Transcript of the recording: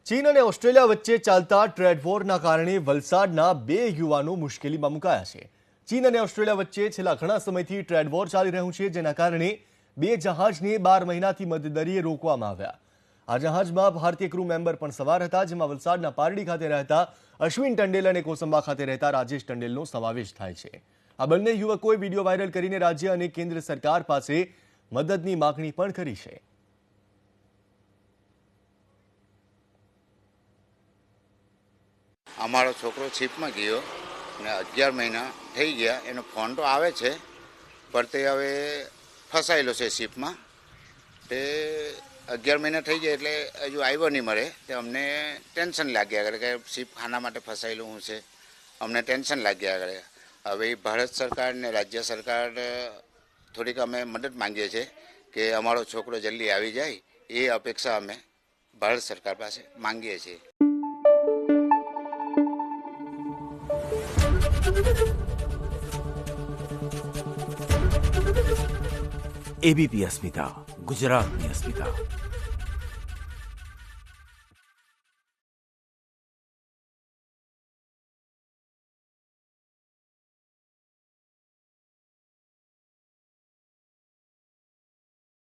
ચીન અને ઓસ્ટ્રેલિયા વચ્ચે ચાલતા ટ્રેડ વોરના કારણે વલસાડના 2 યુવાનો મુશ્કેલીમાં મુકાયા છે। ચીન અને ઓસ્ટ્રેલિયા વચ્ચે છેલ્લા ઘણા સમયથી ટ્રેડ વોર ચાલી રહ્યું છે, જેના કારણે 2 જહાજને 12 મહિનાથી મધદરિયે રોકવામાં આવ્યા। આ જહાજમાં ભારતીય ક્રૂ મેમ્બર પણ સવાર હતા, જેમાં વલસાડના પારડી ખાતે રહેતા અશ્વિન ટંડેલ અને કોસંબા ખાતે રહેતા રાજેશ ટંડેલનો સમાવેશ થાય છે। આ બંને યુવકોએ વિડીયો વાયરલ કરીને રાજ્ય અને કેન્દ્ર સરકાર પાસે મદદની માગણી પણ કરી છે। અમારો છોકરો શિપમાં ગયો અને 11 મહિના થઈ ગયા। એનો ફોન તો આવે છે, પણ તે હવે ફસાયેલો છે શિપમાં। તે 11 મહિના થઈ ગયા એટલે હજુ આવ્યો નહીં મળે। તે અમને ટેન્શન લાગ્યા કરે કે શિપ ખાના માટે ફસાયેલું હું છે, અમને ટેન્શન લાગ્યા કરે। હવે ભારત સરકાર ને રાજ્ય સરકાર થોડીક અમે મદદ માંગીએ છીએ કે અમારો છોકરો જલ્દી આવી જાય, એ અપેક્ષા અમે ભારત સરકાર પાસે માંગીએ છીએ। એબીપી અસ્મિતા, ગુજરાતની અસ્મિતા।